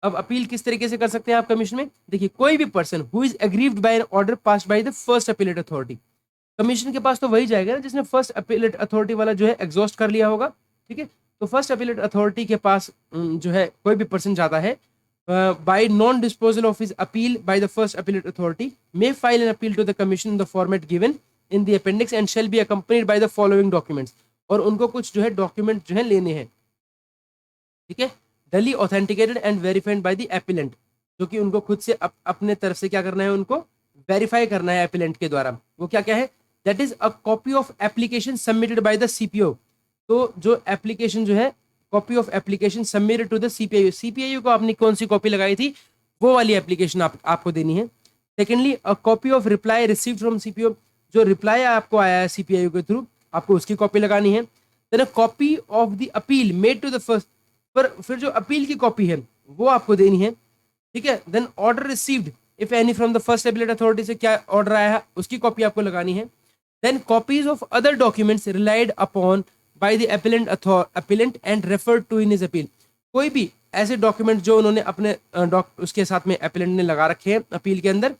अब अपील किस तरीके से कर सकते हैं आप कमीशन में, देखिए कोई भी person who is aggrieved by an order passed by the first appellate authority, commission के पास तो वही जाएगा ना जिसने फर्स्ट अपीलेट अथॉरिटी वाला जो है एग्जॉस्ट कर लिया होगा, ठीक है, तो फर्स्ट अपीलेट अथॉरिटी के पास जो है कोई भी पर्सन जाता है, by non disposal of his appeal by the first appellate authority may file an appeal to the commission in the format given in the appendix and shall be accompanied by the following documents, और उनको कुछ जो है document जो है लेने हैं, ठीक है, डली authenticated and verified bye the appellant, जो कि उनको खुद से अपने तरफ से क्या करना है, उनको वेरीफाई करना है एपिलेंट के द्वारा। वो क्या क्या है, that is a copy of application submitted by the CPO, तो जो एप्लीकेशन जो है, copy of application submitted to the CPIO को आपने कौन सी कॉपी लगाई थी, वो वाली एप्लीकेशन आपको देनी है। Secondly a copy of reply received from CPO, जो रिप्लाई आपको आया है CPIO के थ्रू, आपको उसकी कॉपी लगानी है। Then a copy of the appeal made to the first, पर फिर जो अपील की कॉपी है वो आपको देनी है, ठीक है। Then order received if any from the first appellate authority, से क्या ऑर्डर आया है उसकी कॉपी आपको लगानी है। Then copies of other documents relied upon by the appellant and referred to in his appeal, कोई भी ऐसे डॉक्यूमेंट जो उन्होंने अपने उसके साथ में अपीलेंट ने लगा रखे हैं अपील के अंदर,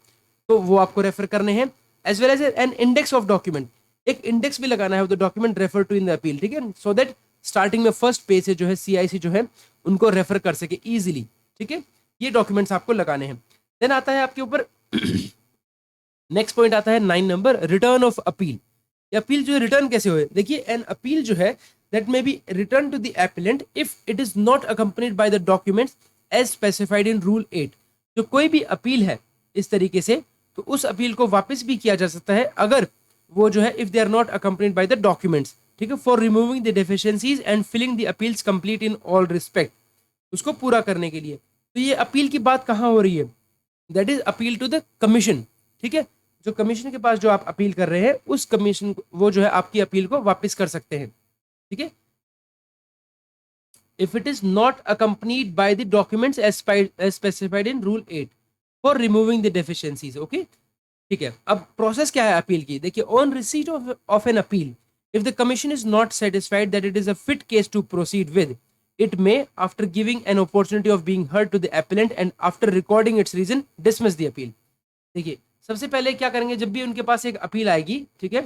तो वो आपको रेफर करने हैं। As well as an index of document, एक इंडेक्स भी लगाना है the document refer to in the appeal, ठीक है, सो दैट स्टार्टिंग में फर्स्ट पेज से जो है सीआईसी जो है उनको रेफर कर सके इजीली, ठीक है। ये डॉक्यूमेंट्स आपको लगाने हैं। देन आता है आपके ऊपर नेक्स्ट पॉइंट आता है 9 नंबर, रिटर्न ऑफ अपील। ये अपील जो है रिटर्न कैसे हो, देखिए एन अपील जो है that may be return to the appellant if it is not accompanied by the documents as specified in rule 8। जो कोई भी अपील है इस तरीके से, तो उस अपील को वापस भी किया जा सकता है अगर वो जो है if they are not accompanied by the documents, ठीक है, for removing the deficiencies and filling the appeals complete in all respect, उसको पूरा करने के लिए। तो ये अपील की बात कहाँ हो रही है, that is appeal to the commission, ठीक है। जो कमीशन के पास जो आप अपील कर रहे हैं उस कमीशन वो जो है आपकी अपील को वापस कर सकते हैं, ठीक है, if it is not accompanied by the documents as specified in rule 8 for removing the deficiencies, okay, ठीक है। अब प्रोसेस क्या है अपील की, देखिए on receipt of an appeal if the commission is not satisfied that it is a fit case to proceed with, it may, after giving an opportunity of being heard to the appellant and after recording its reason, dismiss the appeal। देखिए सबसे पहले क्या करेंगे, जब भी उनके पास एक appeal आएगी, ठीक है,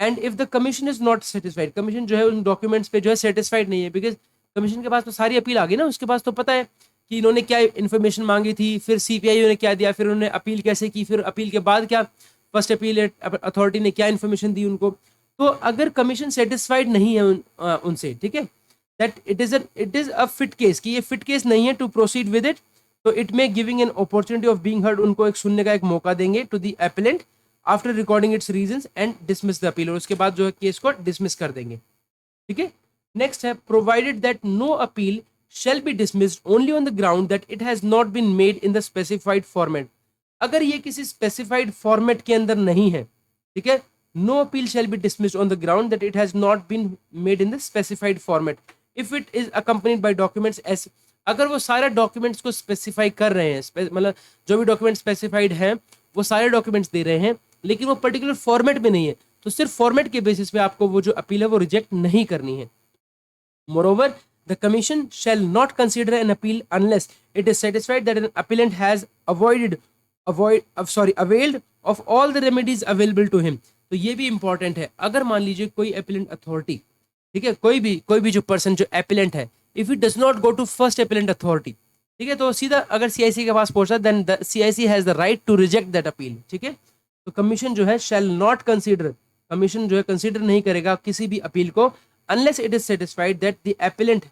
and if the commission is not satisfied, commission जो है उन डॉक्यूमेंट्स पे जो है सेटिस्फाइड नहीं है, बिकॉज कमीशन के पास तो सारी अपील आ गई ना, उसके पास तो पता है कि इन्होंने क्या इन्फॉर्मेशन मांगी थी, फिर सीपीआई ने क्या दिया, फिर उन्होंने अपील कैसे की, फिर अपील के बाद क्या फर्स्ट अपील अथॉरिटी ने क्या इन्फॉर्मेशन दी उनको। तो अगर कमीशन सेटिस्फाइड नहीं है उनसे, ठीक है, that it is a fit case, कि ये fit case नहीं है to proceed with it, तो it may giving an opportunity of being heard, उनको एक सुनने का एक मौका देंगे to the appellant after recording its reasons and dismiss the appeal, और उसके बाद जो है केस को डिसमिस कर देंगे, ठीक है। नेक्स्ट है provided that no appeal shall be dismissed only on the ground that it has not been made in the specified format, अगर ये किसी specified format के अंदर नहीं है, ठीक है, no appeal shall be dismissed on the ground that it has not been made in the specified format if it is accompanied by documents as, अगर वो सारे डॉक्यूमेंट्स को स्पेसिफाई कर रहे हैं, मतलब जो भी डॉक्यूमेंट स्पेसिफाइड हैं वो सारे डॉक्यूमेंट्स दे रहे हैं, लेकिन वो पर्टिकुलर फॉर्मेट में नहीं है, तो सिर्फ फॉर्मेट के बेसिस पे आपको वो जो अपील है वो रिजेक्ट नहीं करनी है। Moreover, the commission shall not consider an appeal unless it is satisfied that an appellant has availed of all the remedies available to him। तो ये भी इंपॉर्टेंट है, अगर मान लीजिए कोई अपीलेंट अथॉरिटी, ठीक है, कोई भी जो पर्सन जो अपीलेंट है, if it does not go to first appellant authority, ठीक है, तो सीधा अगर सीआईसी के पास पहुंचा, then the CIC has the right to reject that appeal, ठीक है। तो कमीशन जो है शैल नॉट कंसीडर, कमीशन जो है कंसीडर नहीं करेगा किसी भी अपील को unless it is satisfied that the appellant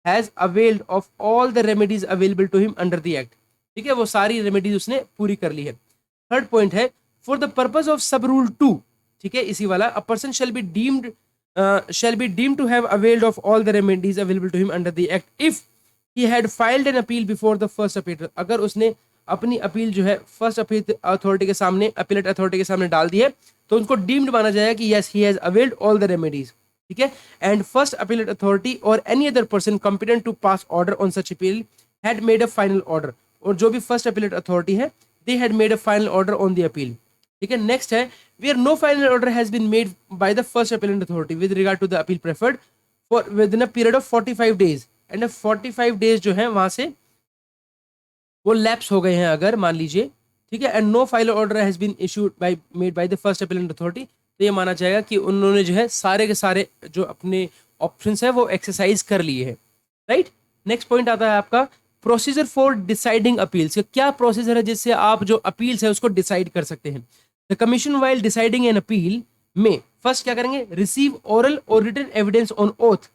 has availed of all the remedies available to him under the act, ठीक है, वो सारी रेमेडीज उसने पूरी कर ली है। थर्ड पॉइंट है फॉर द पर्पज ऑफ सब रूल 2, ठीक है, इसी वाला, a person shall be deemed to have availed of all the remedies available to him under the act if he had filed an appeal before the first appeal, अगर उसने अपनी appeal जो है फर्स्ट अपील अथॉरिटी के सामने, appellate authority के सामने डाल दी है, तो उनको डीम्ड माना जाएगा कि yes he has availed all the remedies, ठीक है, एंड फर्स्ट अपीलेट अथॉरिटी और any other person competent to pass order on such appeal had made a final order, और जो भी फर्स्ट अपीलेट अथॉरिटी है they had made a final order on the appeal, ठीक है। Next है where no final order has been made by the first appellant authority with regard to the appeal preferred for within a period of 45 days, and 45 days जो है वहां से वो lapse हो गए हैं अगर मान लीजिए, ठीक है, and no final order has been issued by made by the first appellant authority, तो ये माना जाएगा कि उन्होंने जो है सारे के सारे जो अपने ऑप्शंस है वो एक्सरसाइज कर लिए हैं, राइट। नेक्स्ट पॉइंट आता है आपका प्रोसीजर फॉर डिसाइडिंग अपील्स, क्या प्रोसीजर है जिससे आप जो अपील्स है उसको डिसाइड कर सकते हैं। The commission while deciding an appeal में फर्स्ट क्या करेंगे, रिसीव ओरल और रिटन एविडेंस ऑन ओथ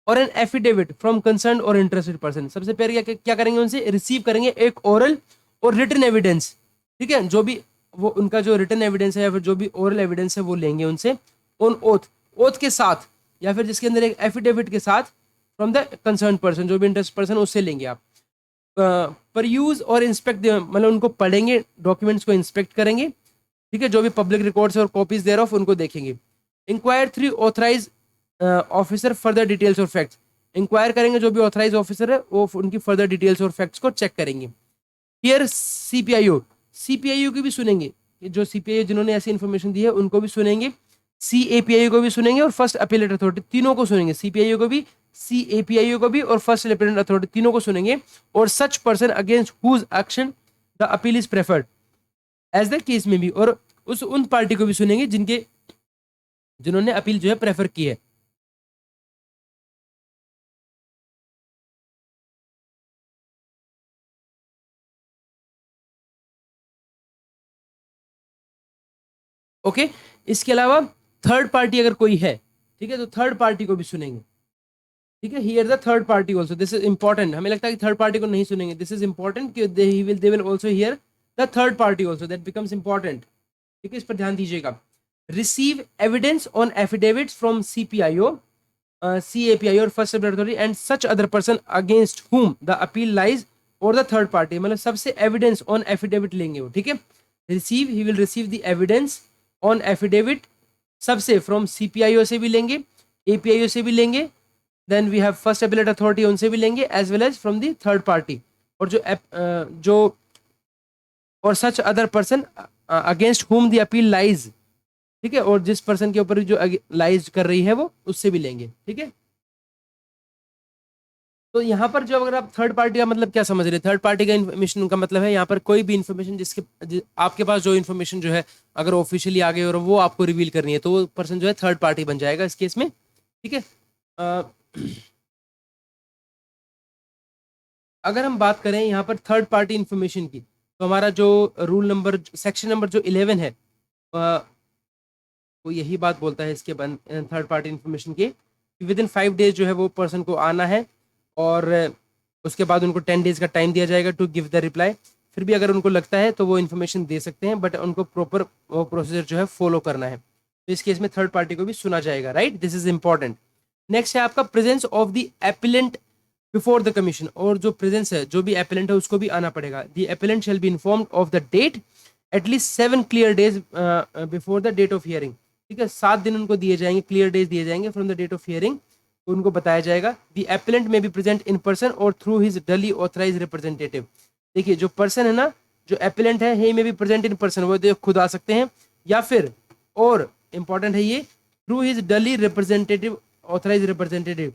और एन एफिडेविट फ्रॉम कंसर्न और इंटरेस्टेड पर्सन। सबसे पहले क्या करेंगे, उनसे रिसीव करेंगे एक ओरल और रिटन एविडेंस, ठीक है, जो भी वो उनका जो रिटन एविडेंस है या फिर जो भी ओरल एविडेंस है वो लेंगे उनसे ऑन ओथ के साथ, या फिर जिसके अंदर एक एफिडेविट के साथ फ्रॉम द कंसर्न पर्सन, जो भी इंटरेस्ट पर्सन उससे लेंगे आप। पर यूज और इंस्पेक्ट, मतलब उनको पढ़ेंगे, डॉक्यूमेंट्स को इंस्पेक्ट करेंगे, ठीक है, जो भी पब्लिक रिकॉर्ड्स और कॉपीज देयर ऑफ उनको देखेंगे। Enquire through authorise officer further details और फैक्ट्स, इंक्वायर करेंगे जो भी ऑथराइज ऑफिसर है वो उनकी फर्दर डिटेल्स और फैक्ट्स को चेक करेंगे। हियर सीपीआईओ, सीपीआईओ की भी सुनेंगे, जो सीपीआईओ जिन्होंने ऐसी इन्फॉर्मेशन दी है उनको भी सुनेंगे, सीएपीआईओ को भी सुनेंगे और फर्स्ट अपीलेट अथॉरिटी, तीनों को सुनेंगे, सीपीआईओ को भी, सीएपीआईओ को भी और फर्स्ट अपीलेट अथॉरिटी तीनों को सुनेंगे। और such person against whose action the appeal is preferred as the case में भी, और उस उन पार्टी को भी सुनेंगे जिन्होंने अपील जो है प्रेफर की है। ओके इसके अलावा थर्ड पार्टी अगर कोई है, ठीक है, तो थर्ड पार्टी को भी सुनेंगे। ठीक है, here the third party also, this is important, हमें लगता है कि थर्ड पार्टी को नहीं सुनेंगे, दिस इज इंपॉर्टेंट कि they will also hear the third party also, that becomes important. ठीक है, इस पर ध्यान दीजिएगा। Receive evidence on affidavits from CPIO, CAPI or first authority and such other person against whom the appeal lies or the third party, मतलब सबसे evidence on affidavit लेंगे वो। ठीक है, receive, he will receive the evidence on affidavit, सबसे from CPIO से भी लेंगे, APIO से भी लेंगे, then we have first appellate authority उनसे भी लेंगे, as well as from the third party, और जो और such other person against whom the appeal lies. ठीक है, और जिस पर्सन के ऊपर जो लाइज कर रही है वो उससे भी लेंगे। ठीक है, तो यहाँ पर जो अगर आप थर्ड पार्टी का मतलब क्या समझ रहे हैं, थर्ड पार्टी का इन्फॉर्मेशन का मतलब है यहाँ पर कोई भी इन्फॉर्मेशन आपके पास जो इन्फॉर्मेशन जो है अगर ऑफिशियली आ गई और वो आपको रिवील करनी है तो वो पर्सन जो है थर्ड पार्टी बन जाएगा इस केस में। ठीक है, अगर हम बात करें यहाँ पर थर्ड पार्टी इन्फॉर्मेशन की, तो हमारा जो रूल नंबर सेक्शन नंबर जो 11 है वो यही बात बोलता है इसके थर्ड पार्टी इन्फॉर्मेशन के, विद इन 5 डेज जो है वो पर्सन को आना है और उसके बाद उनको 10 डेज का टाइम दिया जाएगा टू गिव द रिप्लाई। फिर भी अगर उनको लगता है तो वो इन्फॉर्मेशन दे सकते हैं, बट उनको प्रॉपर वो प्रोसीजर जो है फॉलो करना है। तो इस केस में थर्ड पार्टी को भी सुना जाएगा, right, this is important. Next है आपका presence of the appellant before the commission, और जो प्रेजेंस है जो भी एपिलेंट है उसको भी आना पड़ेगा। The appellant shall be informed of the date at least 7 clear days before the date of hearing. ठीक है, 7 दिन उनको दिए जाएंगे, क्लियर डेज दिए जाएंगे from the date of hearing, तो उनको बताया जाएगा। The appellant may be present in person और through his duly authorise representative. देखिए जो पर्सन है ना, जो एपिलेंट है, ही में बी प्रेजेंट इन पर्सन, वो खुद आ सकते हैं, या फिर और इंपॉर्टेंट है ये, थ्रू हिज डली रिप्रेजेंटेटिव ऑथराइज रिप्रेजेंटेटिव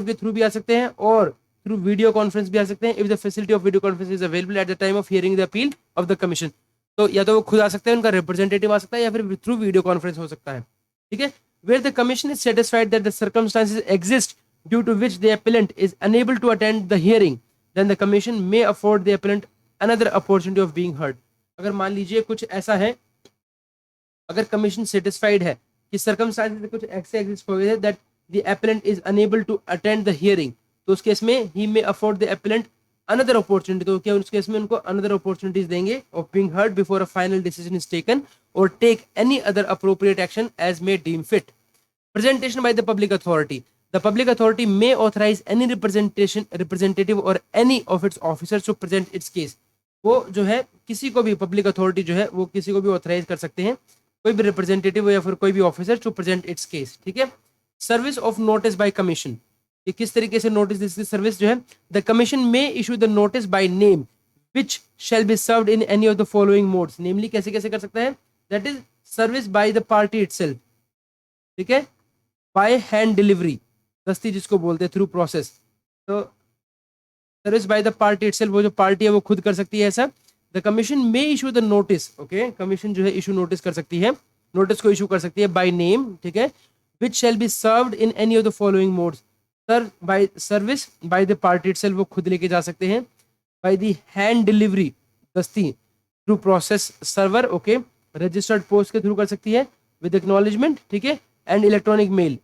के थ्रू भी आ सकते हैं, और थ्रू वीडियो कॉन्फ्रेंस भी आ सकते हैं, if the facility of video conference is available at the time of hearing the appeal of the commission. तो या तो वो खुद आ सकते हैं, उनका रिप्रेजेंटेटिव आ सकता है, या फिर थ्रू वीडियो कॉन्फ्रेंस हो सकता है। ठीक है, where the commission is satisfied that the circumstances exist due to which the appellant is unable to attend the hearing, then the commission may afford the appellant another opportunity of being heard। अगर मान लीजिए कुछ ऐसा है, अगर commission satisfied है कि circumstances कुछ ऐसे एग्जिस्ट हो गए that the appellant is unable to attend the hearing, तो उस केस में he may afford the appellant another opportunity, तो क्या उस केस में उनको another opportunities देंगे of being heard before a final decision is taken or take any other appropriate action as may deem fit। Presentation by the public authority, the public authority may authorize any representative or any of its officers to present its case। वो जो है किसी को भी public authority जो है वो किसी को भी ऑथराइज कर सकते हैं, कोई भी रिप्रेजेंटेटिव या फिर कोई भी officer to present its case. ठीक है, service of notice by commission, कि किस तरीके से नोटिस दिस सर्विस जो है, the commission may issue the notice by name which shall be served in any of the following modes. Namely कैसे कैसे कर सकता है, that is service by the party itself. ठीक है, बाय हैंड डिलीवरी, दस्ती जिसको बोलते हैं, थ्रू प्रोसेस, तो service by the party itself, वो जो पार्टी है वो खुद कर सकती है ऐसा। The commission may issue the notice, okay, commission जो है इशू नोटिस कर सकती है, नोटिस को इशू कर सकती है बाय नेम, ठीक है, which shall be served in any of the following modes. Sir by service by the party itself वो खुद लेके जा सकते हैं, बाय द हैंड डिलीवरी दस्ती through process server, okay, registered post के थ्रू कर सकती है विद एक्नॉलेजमेंट, ठीक है, एंड इलेक्ट्रॉनिक मेल,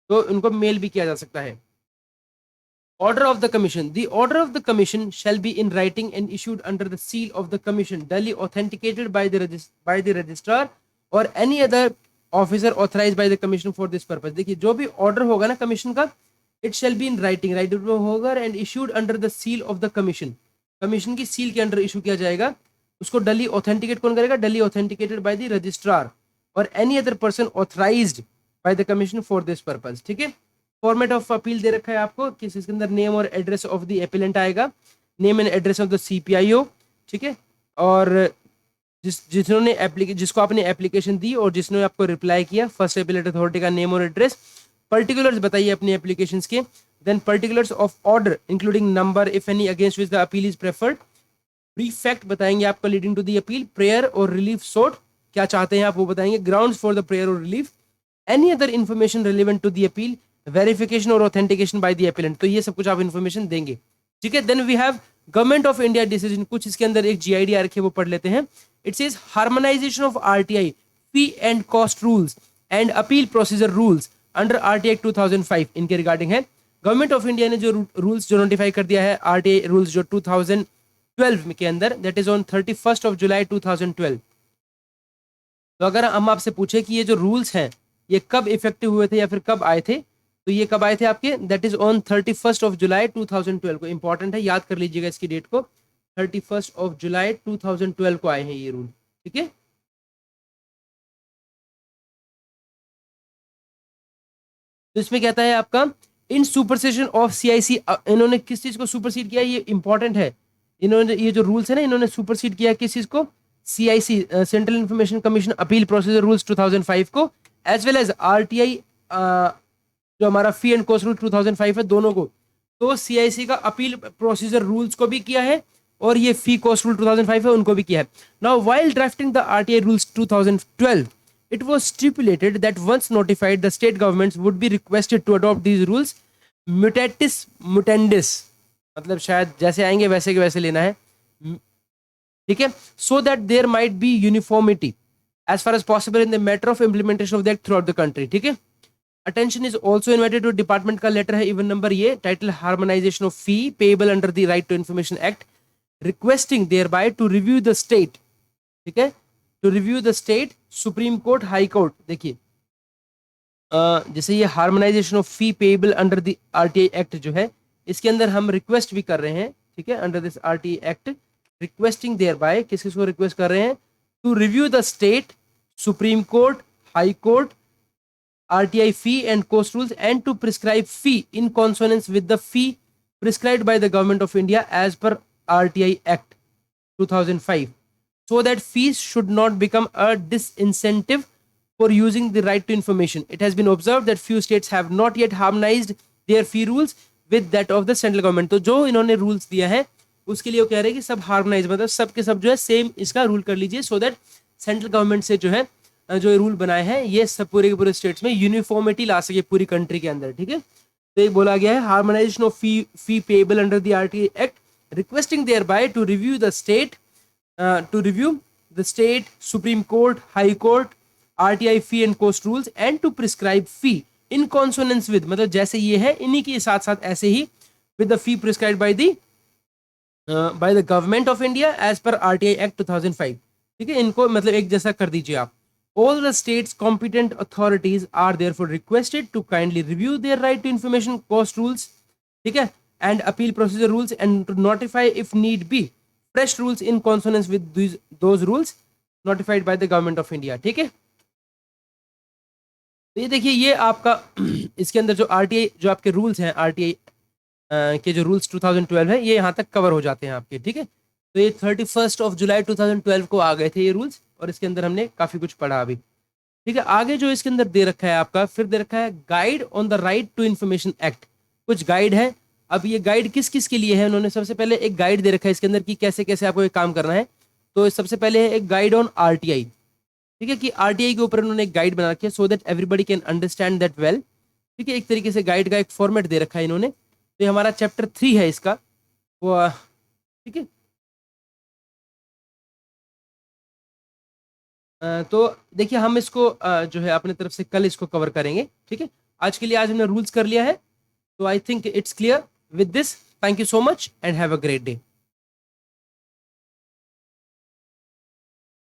तो उनको मेल भी किया जा सकता है। Order of the commission, the order of the commission shall be in writing and issued under the seal of the commission, duly authenticated by the registrar or any other officer authorized by the commission for this purpose। देखिए जो भी order होगा ना commission का, it shall be in writing, writing में होगा, and issued under the seal of the commission, commission की seal के अंडर इशू किया जाएगा। उसको डली ऑथेंटिकेट कौन करेगा, डली ऑथेंटिकेटेड बाय द रजिस्ट्रार और any other person authorised by the commission for this purpose. ठीक है, फॉर्मेट ऑफ अपील दे रखा है आपको कि इसके अंदर नेम और एड्रेस ऑफ द एपिलेंट आएगा, name and address of the CPIO. ठीक है, और जिसने जिसको आपने एप्लीकेशन दी और जिसने आपको रिप्लाई किया, फर्स्ट एपिलेट अथॉरिटी का नेम और एड्रेस, पर्टिकुलर्स बताइए अपनी एप्लीकेशन के, then particulars of order including number if any against which the appeal is preferred, brief fact बताएंगे आपका leading to the appeal, prayer और रिलीफ सोट क्या चाहते हैं आप वो बताएंगे, ग्राउंड्स फॉर द प्रेयर और relief, any other information relevant to the appeal, verification और ऑथेंटिकेशन बाय द एपिलेंट। तो ये सब कुछ आप इन्फॉर्मेशन देंगे। ठीक है, then we have government of India decision, कुछ इसके अंदर एक जीआईडी आ रखी है वो पढ़ लेते हैं। It says harmonisation of RTI fee and cost rules and appeal procedure rules under RTI 2005 इनके रिगार्डिंग है। गवर्नमेंट ऑफ इंडिया ने जो रूल्स जो नोटिफाई कर दिया है आरटीआई रूल्स जो 2012 के अंदर, दैट इज ऑन 31 जुलाई 2012। तो अगर हम आपसे पूछे कि ये जो रूल्स हैं ये कब इफेक्टिव हुए थे या फिर कब आए थे, तो ये कब आए थे आपके, दैट इज ऑन 31 जुलाई 2012 को। इंपॉर्टेंट है, याद कर लीजिएगा इसकी डेट को, 31 जुलाई 2012 को आए हैं ये रूल। ठीक है, तो इसमें कहता है आपका इन सुपरसेशन ऑफ सीआईसी, इन्होंने किस चीज को सुपरसीड किया, ये इंपॉर्टेंट है। इन्होंने ये जो रूल्स है ना, इन्होंने सुपरसीड किया किस चीज को, CIC central information commission appeal procedure rules 2005 को, एज वेल एज आरटीआई जो हमारा फी एंड कॉस्ट रूल 2005 है, दोनों को। तो सीआईसी का अपील प्रोसीजर रूल्स को भी किया है और ये फी कॉस्ट रूल 2005 है उनको भी किया है। Now while drafting the RTI rules 2012, it was stipulated that once notified the state governments would be requested to adopt these rules mutatis mutandis, मतलब शायद जैसे आएंगे वैसे के वैसे लेना है। ठीक है, so that there might be uniformity as far as possible in the matter of implementation of the act throughout the country। ठीक है, attention is also invited to department का लेटर है, इवन नंबर ये, title harmonisation of fee payable under the right to information act, requesting thereby to review the state. ठीक है, to review the state supreme court high court. देखिए जैसे ये harmonisation of fee payable under the RTI act जो है, इसके अंदर हम रिक्वेस्ट भी कर रहे हैं। ठीक है, under this RTI act requesting thereby, किस किस को रिक्वेस्ट कर रहे हैं, to review the state supreme court high court RTI fee and cost rules and to prescribe fee in consonance with the fee prescribed by the government of India as per RTI act 2005, so that fees should not become a disincentive for using the right to information. It has been observed that few states have not yet harmonized their fee rules with that of the central government. तो जो इन्होंने rules दिया है उसके लिए वो कह रहे हैं कि सब हार्मोनाइज, मतलब सब के सब जो है सेम इसका रूल कर लीजिए, सो दैट सेंट्रल गवर्नमेंट से जो है जो रूल बनाए हैं ये सब पूरे के पूरे स्टेट्स में यूनिफॉर्मिटी ला सके पूरी कंट्री के अंदर। ठीक है, तो ये बोला गया है harmonisation of fee payable under the RTI act, requesting thereby to review the state Supreme Court, High Court, RTI fee and cost rules and to prescribe fee in consonance with, मतलब जैसे ये है इन्हीं के साथ साथ ऐसे ही with the fee prescribed by the government of India as per RTI Act 2005। ठीक है, इनको मतलब एक जैसा कर दीजिए आप। All the states competent authorities are therefore requested to kindly review their right to information cost rules, ठीक है, and appeal procedure rules and to notify if need be fresh rules in consonance with those rules notified by the government of India। ठीक है, तो ये देखिए ये आपका इसके अंदर जो आरटीआई जो आपके रूल्स हैं आरटीआई के जो रूल्स 2012 है ये यहाँ तक कवर हो जाते हैं आपके। ठीक है, तो ये 31 जुलाई 2012 को आ गए थे ये रूल्स और इसके अंदर हमने काफ़ी कुछ पढ़ा अभी। ठीक है, आगे जो इसके अंदर दे रखा है आपका, फिर दे रखा है guide on the right to information act, कुछ गाइड है। अब ये गाइड किस किस के लिए है, उन्होंने सबसे पहले एक गाइड दे रखा है इसके अंदर कि कैसे कैसे आपको ये काम करना है। तो सबसे पहले है एक गाइड ऑन आरटीआई। ठीक है, कि आरटीआई के ऊपर उन्होंने एक गाइड बना रखी है so that everybody can understand that well. ठीक है, एक तरीके से गाइड का एक फॉर्मेट दे रखा है इन्होंने। तो ये हमारा चैप्टर 3 है इसका वो। ठीक है, तो देखिए हम इसको जो है अपने तरफ से कल इसको कवर करेंगे। ठीक है, आज के लिए आज हमने रूल्स कर लिया है, तो I think it's clear. With this, thank you so much and have a great day.